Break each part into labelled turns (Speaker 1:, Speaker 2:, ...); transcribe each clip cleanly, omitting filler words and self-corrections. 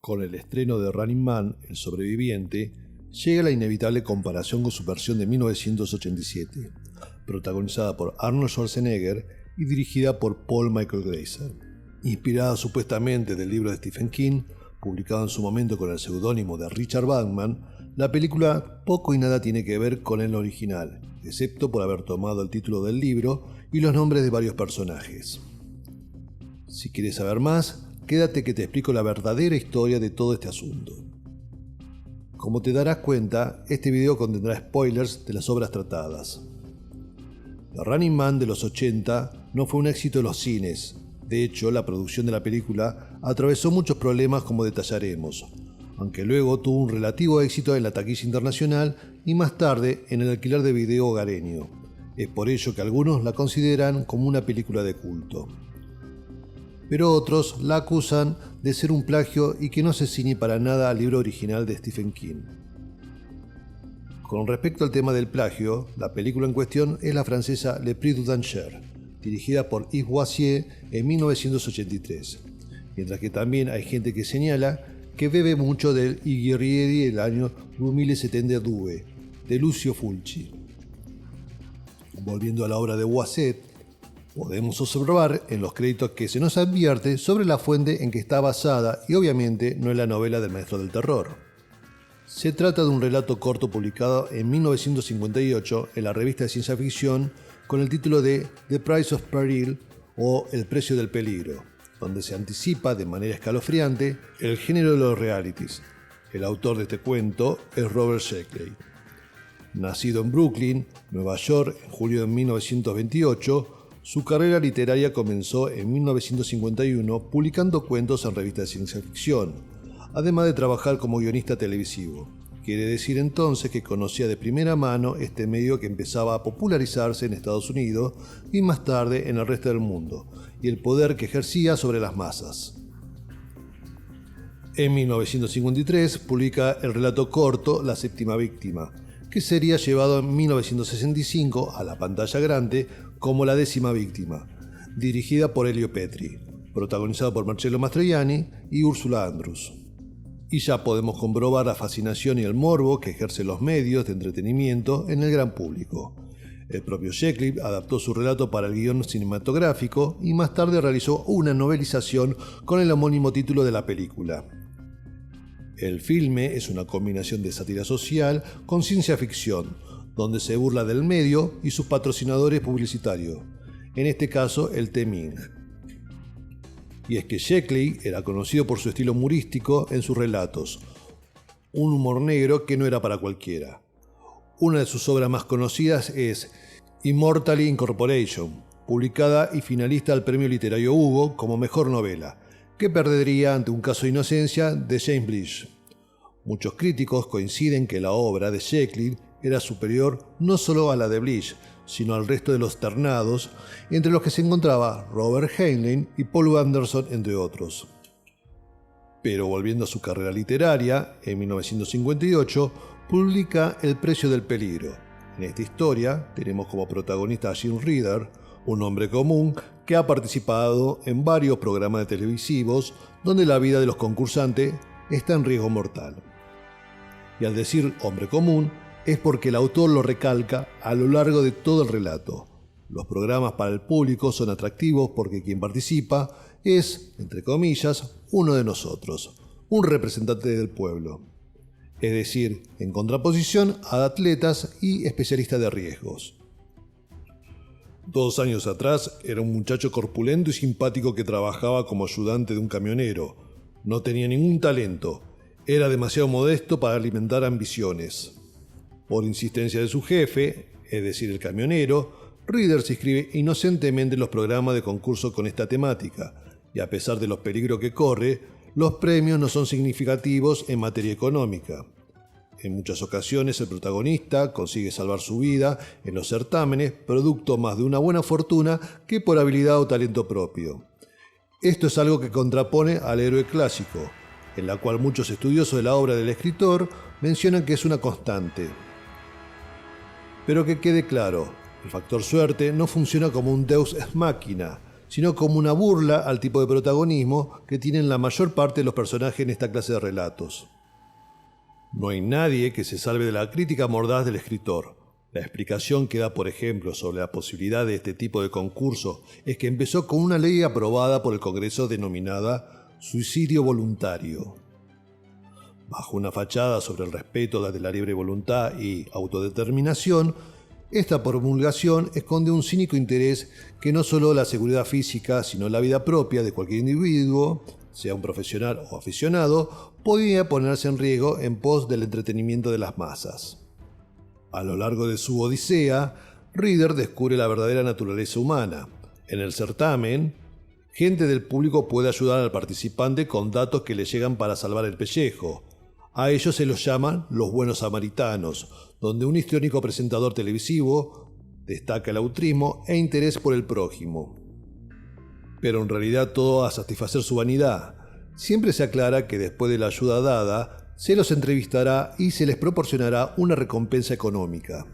Speaker 1: Con el estreno de Running Man, El sobreviviente, llega la inevitable comparación con su versión de 1987, protagonizada por Arnold Schwarzenegger y dirigida por Paul Michael Glaser. Inspirada supuestamente del libro de Stephen King, publicado en su momento con el seudónimo de Richard Bachman, la película poco y nada tiene que ver con el original, excepto por haber tomado el título del libro y los nombres de varios personajes. Si quieres saber más, quédate que te explico la verdadera historia de todo este asunto. Como te darás cuenta, este video contendrá spoilers de las obras tratadas. The Running Man de los 80 no fue un éxito en los cines. De hecho, la producción de la película atravesó muchos problemas, como detallaremos, aunque luego tuvo un relativo éxito en la taquilla internacional y más tarde en el alquiler de video hogareño. Es por ello que algunos la consideran como una película de culto. Pero otros la acusan de ser un plagio y que no se ciñe para nada al libro original de Stephen King. Con respecto al tema del plagio, la película en cuestión es la francesa Le Prix du Danger, dirigida por Yves Boisset en 1983, mientras que también hay gente que señala que bebe mucho del I Guerrieri del año 2072 de Lucio Fulci. Volviendo a la obra de Boisset, podemos observar en los créditos que se nos advierte sobre la fuente en que está basada y obviamente no es la novela del maestro del terror. Se trata de un relato corto publicado en 1958 en la revista de ciencia ficción con el título de The Price of Peril o El precio del peligro, donde se anticipa de manera escalofriante el género de los realities. El autor de este cuento es Robert Sheckley. Nacido en Brooklyn, Nueva York, en julio de 1928, su carrera literaria comenzó en 1951 publicando cuentos en revistas de ciencia ficción, además de trabajar como guionista televisivo. Quiere decir entonces que conocía de primera mano este medio que empezaba a popularizarse en Estados Unidos y más tarde en el resto del mundo, y el poder que ejercía sobre las masas. En 1953 publica el relato corto La séptima víctima, que sería llevado en 1965 a la pantalla grande como La décima víctima, dirigida por Elio Petri, protagonizada por Marcello Mastroianni y Ursula Andrews. Y ya podemos comprobar la fascinación y el morbo que ejercen los medios de entretenimiento en el gran público. El propio Sheckley adaptó su relato para el guión cinematográfico y más tarde realizó una novelización con el homónimo título de la película. El filme es una combinación de sátira social con ciencia ficción, donde se burla del medio y sus patrocinadores publicitarios, en este caso el Teming. Y es que Sheckley era conocido por su estilo humorístico en sus relatos, un humor negro que no era para cualquiera. Una de sus obras más conocidas es Immortality Incorporation, publicada y finalista al Premio Literario Hugo como mejor novela, que perdería ante Un caso de inocencia de James Blish. Muchos críticos coinciden que la obra de Sheckley era superior no solo a la de Blish, sino al resto de los ternados, entre los que se encontraba Robert Heinlein y Paul Anderson, entre otros. Pero volviendo a su carrera literaria, en 1958 publica El precio del peligro. En esta historia tenemos como protagonista a Jim Reader, un hombre común que ha participado en varios programas televisivos donde la vida de los concursantes está en riesgo mortal. Y al decir hombre común, es porque el autor lo recalca a lo largo de todo el relato. Los programas para el público son atractivos porque quien participa es, entre comillas, uno de nosotros, un representante del pueblo. Es decir, en contraposición a atletas y especialistas de riesgos. 2 años atrás era un muchacho corpulento y simpático que trabajaba como ayudante de un camionero. No tenía ningún talento, era demasiado modesto para alimentar ambiciones. Por insistencia de su jefe, es decir, el camionero, Reader se inscribe inocentemente en los programas de concurso con esta temática, y a pesar de los peligros que corre, los premios no son significativos en materia económica. En muchas ocasiones el protagonista consigue salvar su vida en los certámenes, producto más de una buena fortuna que por habilidad o talento propio. Esto es algo que contrapone al héroe clásico, en la cual muchos estudiosos de la obra del escritor mencionan que es una constante. Pero que quede claro, el factor suerte no funciona como un deus ex machina, sino como una burla al tipo de protagonismo que tienen la mayor parte de los personajes en esta clase de relatos. No hay nadie que se salve de la crítica mordaz del escritor. La explicación que da, por ejemplo, sobre la posibilidad de este tipo de concurso es que empezó con una ley aprobada por el Congreso denominada suicidio voluntario. Bajo una fachada sobre el respeto de la libre voluntad y autodeterminación, esta promulgación esconde un cínico interés que no solo la seguridad física, sino la vida propia de cualquier individuo, sea un profesional o aficionado, podía ponerse en riesgo en pos del entretenimiento de las masas. A lo largo de su odisea, Reader descubre la verdadera naturaleza humana. En el certamen, gente del público puede ayudar al participante con datos que le llegan para salvar el pellejo. A ellos se los llaman los buenos samaritanos, donde un histriónico presentador televisivo destaca el altruismo e interés por el prójimo. Pero en realidad todo a satisfacer su vanidad. Siempre se aclara que después de la ayuda dada, se los entrevistará y se les proporcionará una recompensa económica.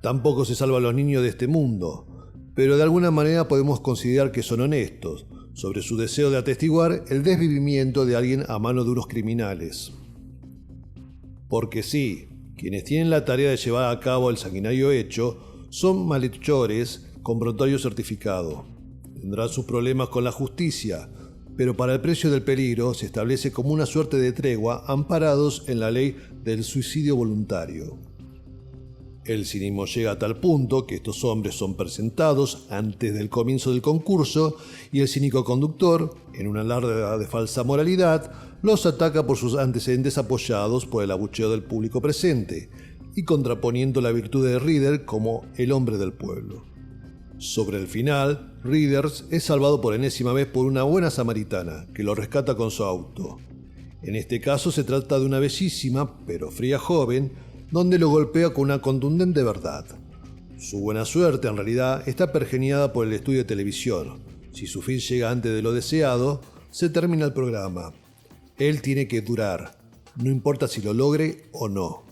Speaker 1: Tampoco se salva a los niños de este mundo, pero de alguna manera podemos considerar que son honestos sobre su deseo de atestiguar el desvivimiento de alguien a mano de unos criminales. Porque sí, quienes tienen la tarea de llevar a cabo el sanguinario hecho son malhechores con prontuario certificado. Tendrán sus problemas con la justicia, pero para el precio del peligro se establece como una suerte de tregua amparados en la ley del suicidio voluntario. El cinismo llega a tal punto que estos hombres son presentados antes del comienzo del concurso y el cínico conductor, en una alarde de falsa moralidad, los ataca por sus antecedentes apoyados por el abucheo del público presente y contraponiendo la virtud de Reader como el hombre del pueblo. Sobre el final, Reader es salvado por enésima vez por una buena samaritana que lo rescata con su auto. En este caso se trata de una bellísima pero fría joven donde lo golpea con una contundente verdad. Su buena suerte en realidad está pergeniada por el estudio de televisión. Si su fin llega antes de lo deseado, se termina el programa. Él tiene que durar, no importa si lo logre o no.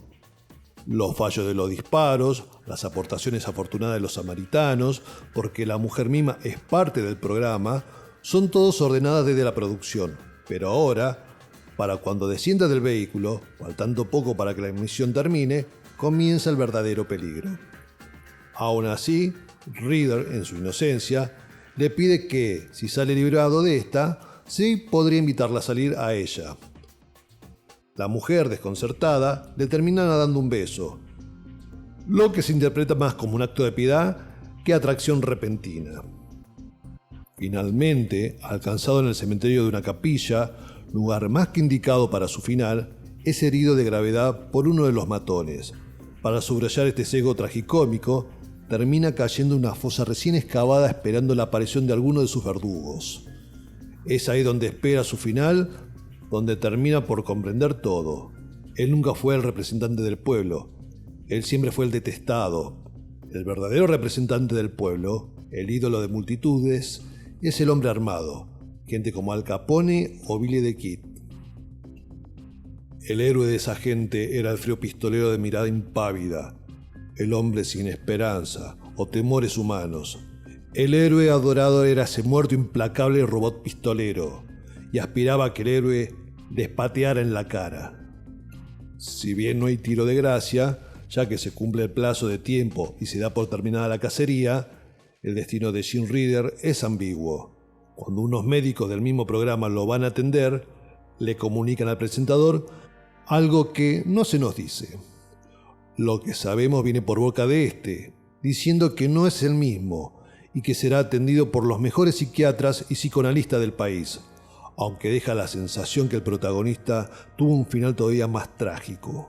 Speaker 1: Los fallos de los disparos, las aportaciones afortunadas de los samaritanos, porque la mujer mima es parte del programa, son todos ordenadas desde la producción. Pero ahora, para cuando descienda del vehículo, faltando poco para que la emisión termine, comienza el verdadero peligro. Aún así, Reader, en su inocencia, le pide que, si sale librado de esta, sí podría invitarla a salir a ella. La mujer, desconcertada, le termina dando un beso, lo que se interpreta más como un acto de piedad que atracción repentina. Finalmente, alcanzado en el cementerio de una capilla, lugar más que indicado para su final, es herido de gravedad por uno de los matones. Para subrayar este sesgo tragicómico, termina cayendo en una fosa recién excavada esperando la aparición de alguno de sus verdugos. Es ahí donde espera su final, donde termina por comprender todo. Él nunca fue el representante del pueblo, él siempre fue el detestado. El verdadero representante del pueblo, el ídolo de multitudes, es el hombre armado, gente como Al Capone o Billy the Kid. El héroe de esa gente era el frío pistolero de mirada impávida, el hombre sin esperanza o temores humanos. El héroe adorado era ese muerto implacable robot pistolero, y aspiraba a que el héroe les pateara en la cara. Si bien no hay tiro de gracia, ya que se cumple el plazo de tiempo y se da por terminada la cacería, el destino de Gene Reader es ambiguo. Cuando unos médicos del mismo programa lo van a atender, le comunican al presentador algo que no se nos dice. Lo que sabemos viene por boca de este, diciendo que no es el mismo y que será atendido por los mejores psiquiatras y psicoanalistas del país, aunque deja la sensación que el protagonista tuvo un final todavía más trágico,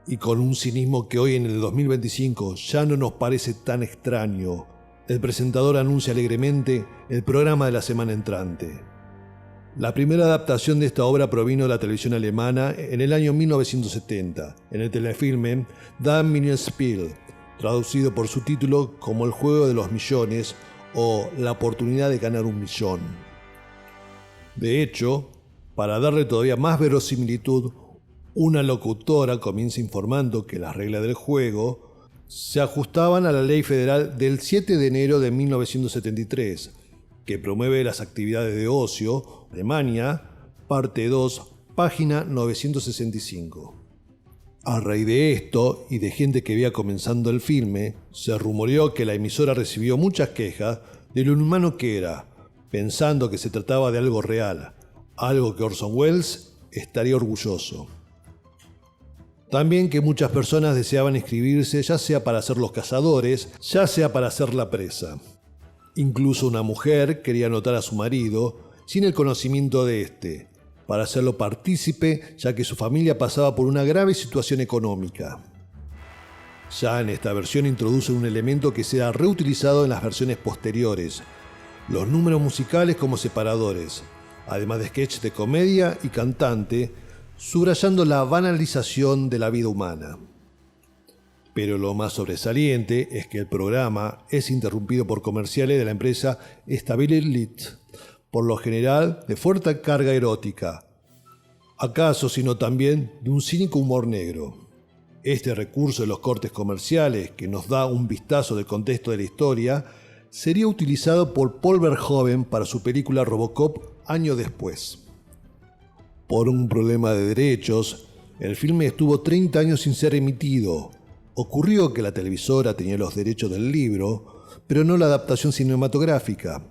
Speaker 1: y con un cinismo que hoy en el 2025 ya no nos parece tan extraño. El presentador anuncia alegremente el programa de la semana entrante. La primera adaptación de esta obra provino de la televisión alemana en el año 1970, en el telefilme Das Millionenspiel, traducido por su título como El juego de los millones o La oportunidad de ganar un millón. De hecho, para darle todavía más verosimilitud, una locutora comienza informando que las reglas del juego se ajustaban a la ley federal del 7 de enero de 1973 que promueve las actividades de ocio, Alemania, parte 2, página 965. A raíz de esto y de gente que veía comenzando el filme, se rumoreó que la emisora recibió muchas quejas de lo inhumano que era, pensando que se trataba de algo real, algo que Orson Welles estaría orgulloso. También que muchas personas deseaban inscribirse, ya sea para ser los cazadores, ya sea para ser la presa. Incluso una mujer quería anotar a su marido sin el conocimiento de este, para hacerlo partícipe, ya que su familia pasaba por una grave situación económica. Ya en esta versión introduce un elemento que será reutilizado en las versiones posteriores, los números musicales como separadores, además de sketches de comedia y cantante, subrayando la banalización de la vida humana. Pero lo más sobresaliente es que el programa es interrumpido por comerciales de la empresa Stabilit, por lo general de fuerte carga erótica, acaso sino también de un cínico humor negro. Este recurso de los cortes comerciales, que nos da un vistazo del contexto de la historia, sería utilizado por Paul Verhoeven para su película Robocop años después. Por un problema de derechos, el filme estuvo 30 años sin ser emitido. Ocurrió que la televisora tenía los derechos del libro, pero no la adaptación cinematográfica.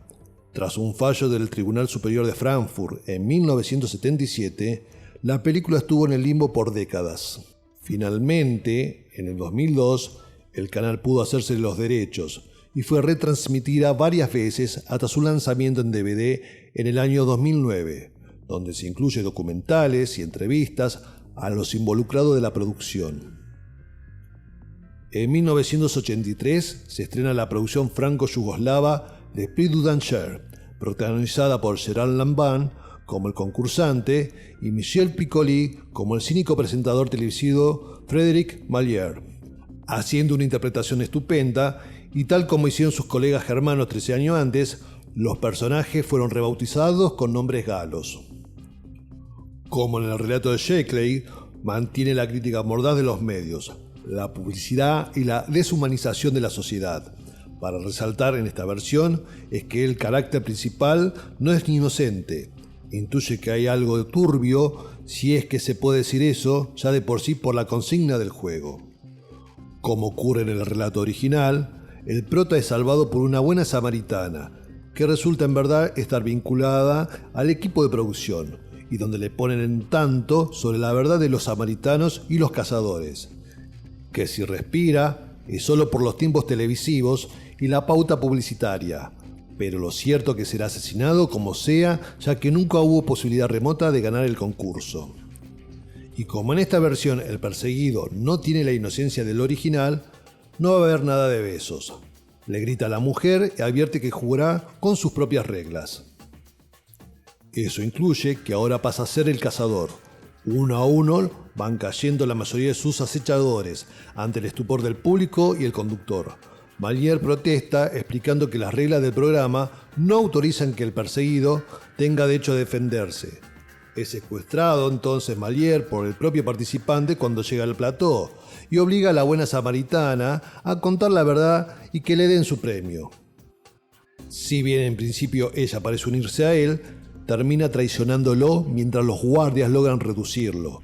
Speaker 1: Tras un fallo del Tribunal Superior de Frankfurt en 1977, la película estuvo en el limbo por décadas. Finalmente, en el 2002, el canal pudo hacerse los derechos y fue retransmitida varias veces hasta su lanzamiento en DVD en el año 2009, donde se incluye documentales y entrevistas a los involucrados de la producción. En 1983 se estrena la producción franco-yugoslava de Esprit du Danger, protagonizada por Gerard Lanvin como el concursante y Michel Piccoli como el cínico presentador televisivo Frédéric Malière, haciendo una interpretación estupenda y tal como hicieron sus colegas germanos 13 años antes, los personajes fueron rebautizados con nombres galos. Como en el relato de Sheckley, mantiene la crítica mordaz de los medios, la publicidad y la deshumanización de la sociedad. Para resaltar en esta versión es que el carácter principal no es inocente. Intuye que hay algo turbio, si es que se puede decir eso, ya de por sí por la consigna del juego. Como ocurre en el relato original, el prota es salvado por una buena samaritana, que resulta en verdad estar vinculada al equipo de producción, y donde le ponen en tanto sobre la verdad de los samaritanos y los cazadores, que si respira es solo por los tiempos televisivos y la pauta publicitaria, pero lo cierto que será asesinado como sea, ya que nunca hubo posibilidad remota de ganar el concurso. Y como en esta versión el perseguido no tiene la inocencia del original, no va a haber nada de besos. Le grita a la mujer y advierte que jugará con sus propias reglas. Eso incluye que ahora pasa a ser el cazador. Uno a uno van cayendo la mayoría de sus acechadores ante el estupor del público y el conductor. Malière protesta explicando que las reglas del programa no autorizan que el perseguido tenga derecho a defenderse. Es secuestrado entonces Malière por el propio participante cuando llega al plató y obliga a la buena samaritana a contar la verdad y que le den su premio. Si bien en principio ella parece unirse a él, termina traicionándolo mientras los guardias logran reducirlo.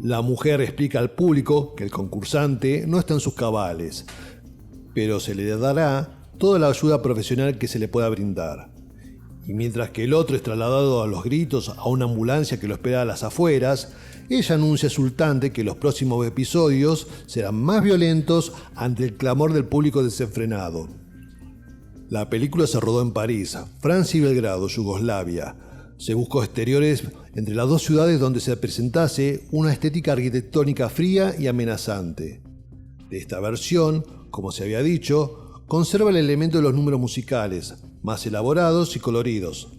Speaker 1: La mujer explica al público que el concursante no está en sus cabales, pero se le dará toda la ayuda profesional que se le pueda brindar. Y mientras que el otro es trasladado a los gritos a una ambulancia que lo espera a las afueras, ella anuncia exultante que los próximos episodios serán más violentos ante el clamor del público desenfrenado. La película se rodó en París, Francia y Belgrado, Yugoslavia. Se buscó exteriores entre las dos ciudades donde se presentase una estética arquitectónica fría y amenazante. De esta versión, como se había dicho, conserva el elemento de los números musicales, más elaborados y coloridos,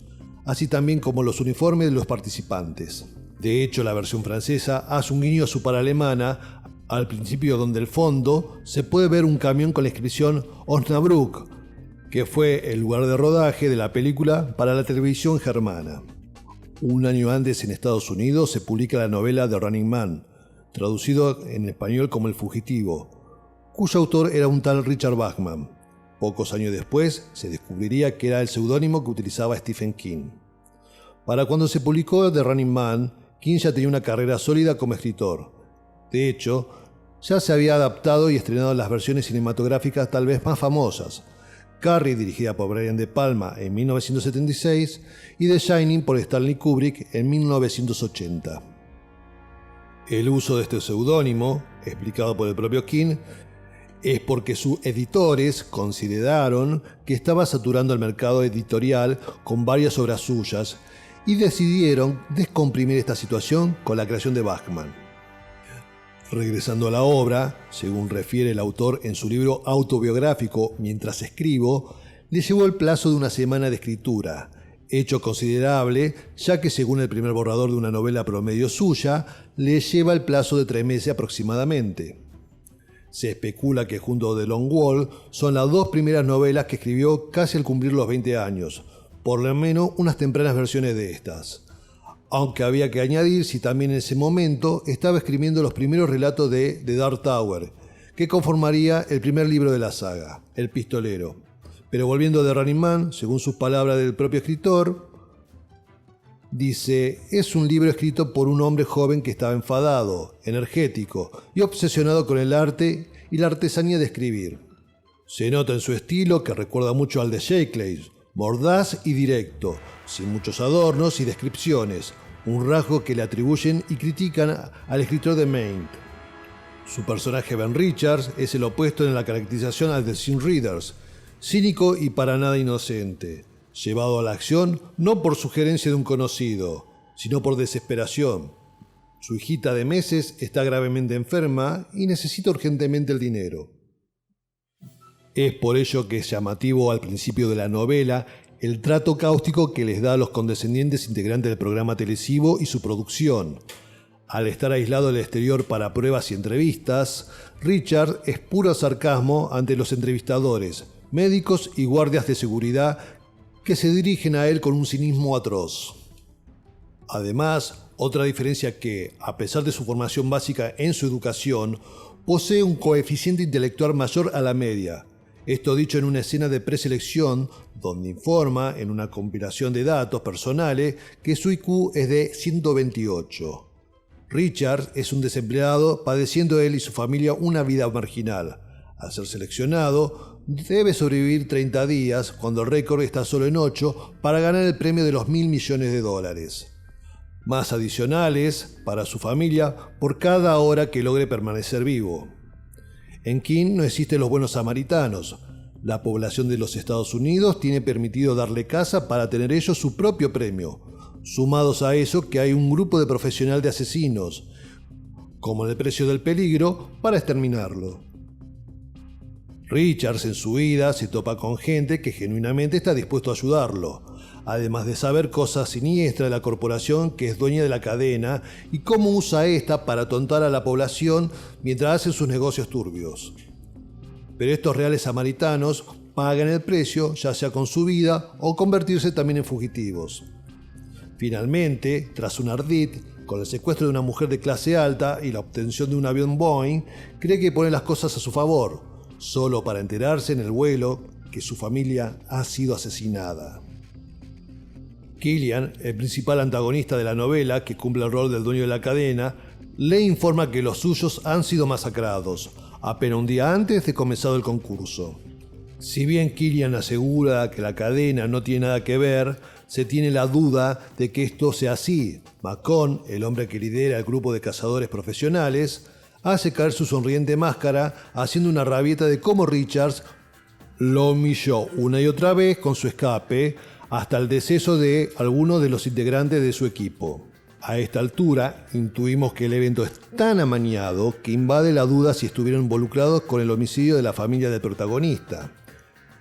Speaker 1: así también como los uniformes de los participantes. De hecho, la versión francesa hace un guiño a su par alemana, al principio donde el fondo se puede ver un camión con la inscripción Osnabrück, que fue el lugar de rodaje de la película para la televisión germana. Un año antes en Estados Unidos se publica la novela The Running Man, traducido en español como El Fugitivo, cuyo autor era un tal Richard Bachman. Pocos años después se descubriría que era el seudónimo que utilizaba Stephen King. Para cuando se publicó The Running Man, King ya tenía una carrera sólida como escritor. De hecho, ya se había adaptado y estrenado las versiones cinematográficas tal vez más famosas: Carrie, dirigida por Brian De Palma en 1976, y The Shining por Stanley Kubrick en 1980. El uso de este seudónimo, explicado por el propio King, es porque sus editores consideraron que estaba saturando el mercado editorial con varias obras suyas y decidieron descomprimir esta situación con la creación de Batman. Regresando a la obra, según refiere el autor en su libro autobiográfico Mientras escribo, le llevó el plazo de una semana de escritura, hecho considerable ya que según el primer borrador de una novela promedio suya, le lleva el plazo de 3 meses aproximadamente. Se especula que junto a The Long Wall son las 2 primeras novelas que escribió casi al cumplir los 20 años, por lo menos unas tempranas versiones de estas. Aunque había que añadir si también en ese momento estaba escribiendo los primeros relatos de The Dark Tower, que conformaría el primer libro de la saga, El Pistolero. Pero volviendo a The Running Man, según sus palabras del propio escritor, dice: es un libro escrito por un hombre joven que estaba enfadado, energético y obsesionado con el arte y la artesanía de escribir. Se nota en su estilo que recuerda mucho al de Shakespeare, mordaz y directo, sin muchos adornos y descripciones, un rasgo que le atribuyen y critican al escritor de Maine. Su personaje Ben Richards es el opuesto en la caracterización al de Sin Readers, cínico y para nada inocente, llevado a la acción no por sugerencia de un conocido, sino por desesperación. Su hijita de meses está gravemente enferma y necesita urgentemente el dinero. Es por ello que es llamativo al principio de la novela el trato cáustico que les da a los condescendientes integrantes del programa televisivo y su producción. Al estar aislado del exterior para pruebas y entrevistas, Richard es puro sarcasmo ante los entrevistadores, médicos y guardias de seguridad que se dirigen a él con un cinismo atroz. Además, otra diferencia que, a pesar de su formación básica en su educación, posee un coeficiente intelectual mayor a la media. Esto dicho en una escena de preselección donde informa, en una compilación de datos personales, que su IQ es de 128. Richard es un desempleado, padeciendo él y su familia una vida marginal. Al ser seleccionado, debe sobrevivir 30 días, cuando el récord está solo en 8, para ganar el premio de los $1.000 millones. Más adicionales para su familia por cada hora que logre permanecer vivo. En King no existen los buenos samaritanos. La población de los Estados Unidos tiene permitido darle casa para tener ellos su propio premio. Sumados a eso que hay un grupo de profesionales de asesinos, como en El precio del peligro, para exterminarlo. Richards en su vida se topa con gente que genuinamente está dispuesto a ayudarlo, además de saber cosas siniestras de la corporación que es dueña de la cadena y cómo usa esta para tontar a la población mientras hacen sus negocios turbios. Pero estos reales samaritanos pagan el precio, ya sea con su vida o convertirse también en fugitivos. Finalmente, tras un ardid, con el secuestro de una mujer de clase alta y la obtención de un avión Boeing, cree que pone las cosas a su favor, solo para enterarse en el vuelo que su familia ha sido asesinada. Killian, el principal antagonista de la novela, que cumple el rol del dueño de la cadena, le informa que los suyos han sido masacrados, apenas un día antes de comenzado el concurso. Si bien Killian asegura que la cadena no tiene nada que ver, se tiene la duda de que esto sea así. Macon, el hombre que lidera el grupo de cazadores profesionales, hace caer su sonriente máscara haciendo una rabieta de cómo Richards lo humilló una y otra vez con su escape hasta el deceso de algunos de los integrantes de su equipo. A esta altura, intuimos que el evento es tan amañado que invade la duda si estuvieron involucrados con el homicidio de la familia del protagonista.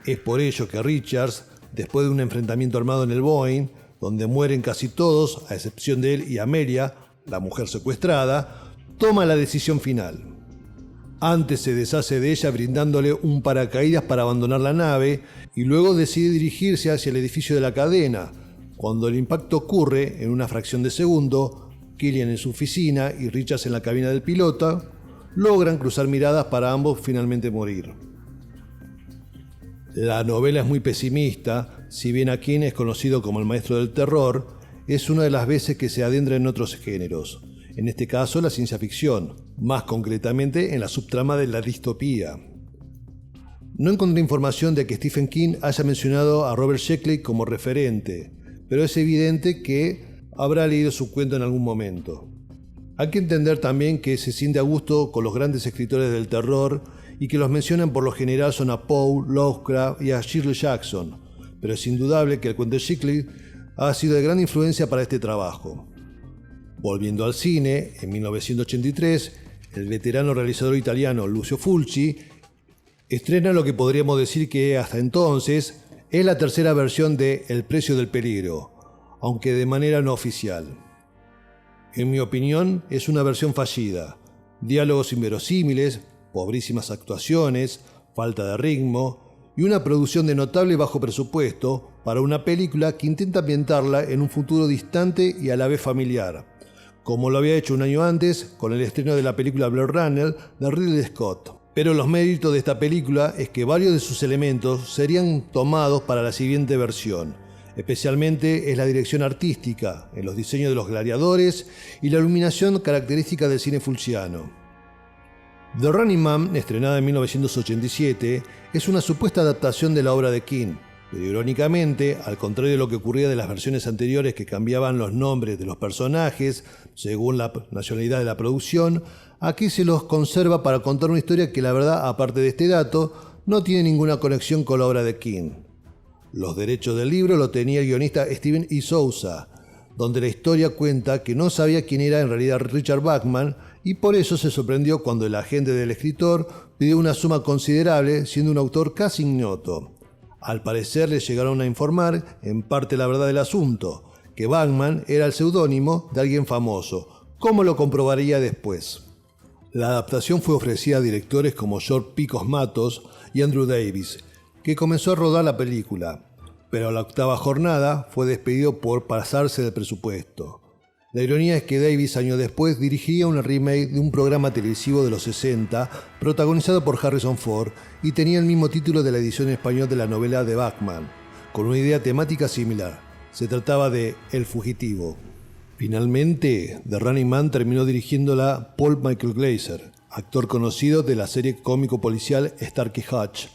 Speaker 1: Es por ello que Richards, después de un enfrentamiento armado en el Boeing, donde mueren casi todos, a excepción de él y Amelia, la mujer secuestrada, toma la decisión final. Antes se deshace de ella brindándole un paracaídas para abandonar la nave y luego decide dirigirse hacia el edificio de la cadena. Cuando el impacto ocurre en una fracción de segundo, Killian en su oficina y Richards en la cabina del piloto logran cruzar miradas para ambos finalmente morir. La novela es muy pesimista, si bien King es conocido como el maestro del terror, es una de las veces que se adentra en otros géneros, en este caso la ciencia ficción, más concretamente en la subtrama de la distopía. No encontré información de que Stephen King haya mencionado a Robert Sheckley como referente, pero es evidente que habrá leído su cuento en algún momento. Hay que entender también que se siente a gusto con los grandes escritores del terror y que los mencionan por lo general son a Poe, Lovecraft y a Shirley Jackson, pero es indudable que el cuento de Sheckley ha sido de gran influencia para este trabajo. Volviendo al cine, en 1983, el veterano realizador italiano Lucio Fulci estrena lo que podríamos decir que hasta entonces es la tercera versión de El precio del peligro, aunque de manera no oficial. En mi opinión, es una versión fallida. Diálogos inverosímiles, pobrísimas actuaciones, falta de ritmo y una producción de notable bajo presupuesto para una película que intenta ambientarla en un futuro distante y a la vez familiar, como lo había hecho un año antes con el estreno de la película Blade Runner de Ridley Scott. Pero los méritos de esta película es que varios de sus elementos serían tomados para la siguiente versión. Especialmente es la dirección artística, en los diseños de los gladiadores y la iluminación característica del cine fulciano. The Running Man, estrenada en 1987, es una supuesta adaptación de la obra de King, pero irónicamente, al contrario de lo que ocurría de las versiones anteriores que cambiaban los nombres de los personajes según la nacionalidad de la producción, aquí se los conserva para contar una historia que la verdad, aparte de este dato, no tiene ninguna conexión con la obra de King. Los derechos del libro lo tenía el guionista Steven E. Souza, donde la historia cuenta que no sabía quién era en realidad Richard Bachman y por eso se sorprendió cuando el agente del escritor pidió una suma considerable siendo un autor casi ignoto. Al parecer le llegaron a informar, en parte la verdad del asunto, que Bachman era el seudónimo de alguien famoso, como lo comprobaría después. La adaptación fue ofrecida a directores como George P. Cosmatos y Andrew Davis, que comenzó a rodar la película, pero a la octava jornada fue despedido por pasarse del presupuesto. La ironía es que Davis años después dirigiría una remake de un programa televisivo de los 60 protagonizado por Harrison Ford y tenía el mismo título de la edición en español de la novela de Bachman, con una idea temática similar. Se trataba de El Fugitivo. Finalmente, The Running Man terminó dirigiéndola Paul Michael Glaser, actor conocido de la serie cómico-policial Starsky Hutch.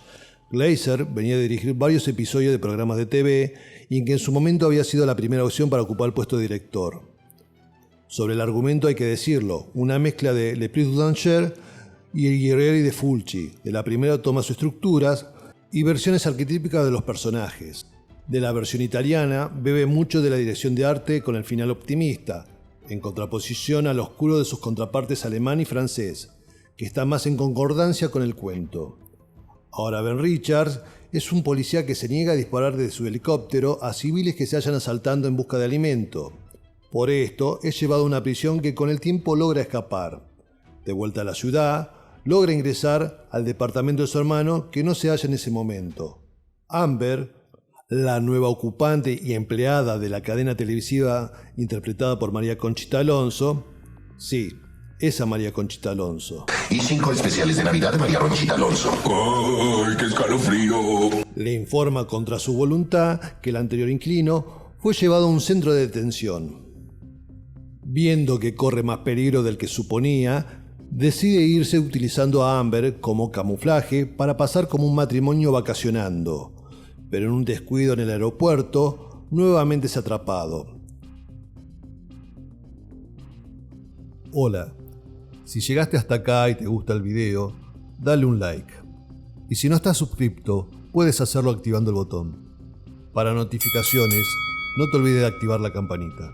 Speaker 1: Glaser venía de dirigir varios episodios de programas de TV y en que en su momento había sido la primera opción para ocupar el puesto de director. Sobre el argumento hay que decirlo, una mezcla de Le Plus du Danger y el Guerrieri de Fulci. De la primera toma sus estructuras y versiones arquetípicas de los personajes. De la versión italiana bebe mucho de la dirección de arte con el final optimista, en contraposición al oscuro de sus contrapartes alemán y francés, que está más en concordancia con el cuento. Ahora Ben Richards es un policía que se niega a disparar desde su helicóptero a civiles que se hallan asaltando en busca de alimento. Por esto es llevado a una prisión que con el tiempo logra escapar. De vuelta a la ciudad, logra ingresar al departamento de su hermano que no se halla en ese momento. Amber, la nueva ocupante y empleada de la cadena televisiva interpretada por María Conchita Alonso, sí, esa María Conchita Alonso.
Speaker 2: Y 5 especiales de Navidad de María Conchita Alonso. ¡Ay, qué escalofrío!
Speaker 1: Le informa contra su voluntad que el anterior inquilino fue llevado a un centro de detención. Viendo que corre más peligro del que suponía, decide irse utilizando a Amber como camuflaje para pasar como un matrimonio vacacionando, pero en un descuido en el aeropuerto, nuevamente es atrapado. Hola, si llegaste hasta acá y te gusta el video, dale un like. Y si no estás suscripto, puedes hacerlo activando el botón. Para notificaciones, no te olvides de activar la campanita.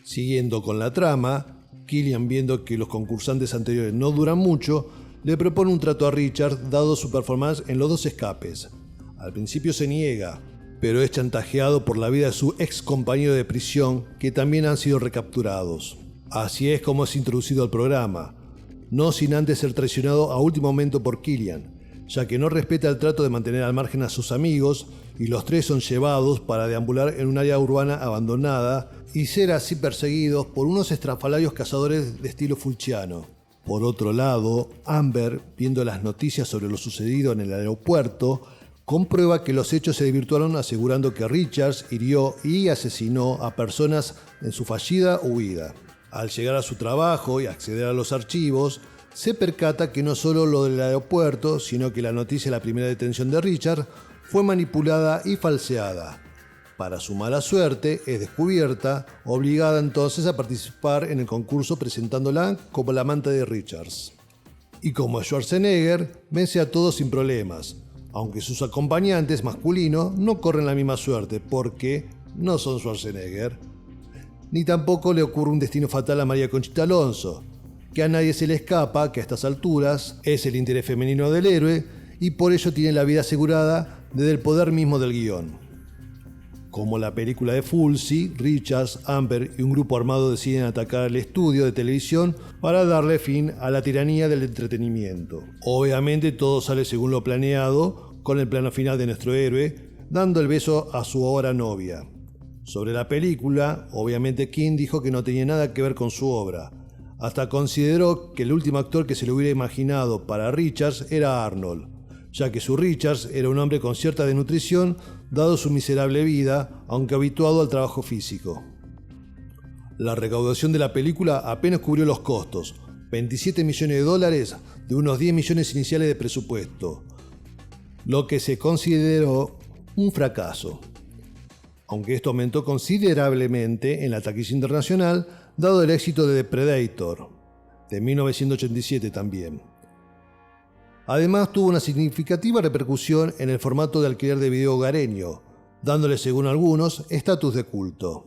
Speaker 1: Siguiendo con la trama, Killian, viendo que los concursantes anteriores no duran mucho, le propone un trato a Richard dado su performance en los 2 escapes. Al principio se niega, pero es chantajeado por la vida de su ex compañero de prisión que también han sido recapturados. Así es como es introducido al programa, no sin antes ser traicionado a último momento por Killian, ya que no respeta el trato de mantener al margen a sus amigos y los 3 son llevados para deambular en un área urbana abandonada y ser así perseguidos por unos estrafalarios cazadores de estilo fulciano. Por otro lado, Amber, viendo las noticias sobre lo sucedido en el aeropuerto, comprueba que los hechos se desvirtuaron asegurando que Richards hirió y asesinó a personas en su fallida huida. Al llegar a su trabajo y acceder a los archivos, se percata que no solo lo del aeropuerto, sino que la noticia de la primera detención de Richards fue manipulada y falseada. Para su mala suerte, es descubierta, obligada entonces a participar en el concurso presentándola como la amante de Richards. Y como Schwarzenegger, vence a todos sin problemas, aunque sus acompañantes masculinos no corren la misma suerte porque no son Schwarzenegger. Ni tampoco le ocurre un destino fatal a María Conchita Alonso, que a nadie se le escapa que a estas alturas es el interés femenino del héroe y por ello tiene la vida asegurada desde el poder mismo del guión. Como la película de Fulci, Richards, Amber y un grupo armado deciden atacar el estudio de televisión para darle fin a la tiranía del entretenimiento. Obviamente todo sale según lo planeado, con el plano final de nuestro héroe, dando el beso a su ahora novia. Sobre la película, obviamente King dijo que no tenía nada que ver con su obra. Hasta consideró que el último actor que se le hubiera imaginado para Richards era Arnold, ya que su Richards era un hombre con cierta desnutrición dado su miserable vida, aunque habituado al trabajo físico. La recaudación de la película apenas cubrió los costos, $27 millones de unos 10 millones iniciales de presupuesto, lo que se consideró un fracaso, aunque esto aumentó considerablemente en la taquilla internacional dado el éxito de The Predator, de 1987 también. Además tuvo una significativa repercusión en el formato de alquiler de video hogareño, dándole según algunos estatus de culto.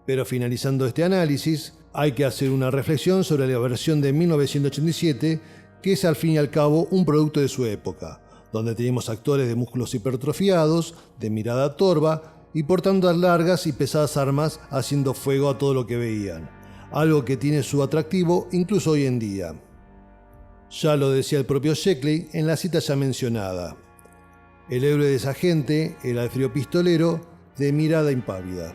Speaker 1: Pero finalizando este análisis, hay que hacer una reflexión sobre la versión de 1987, que es al fin y al cabo un producto de su época, donde teníamos actores de músculos hipertrofiados, de mirada torva y portando largas y pesadas armas haciendo fuego a todo lo que veían, algo que tiene su atractivo incluso hoy en día. Ya lo decía el propio Sheckley en la cita ya mencionada. El héroe de esa gente era el frío pistolero de mirada impávida.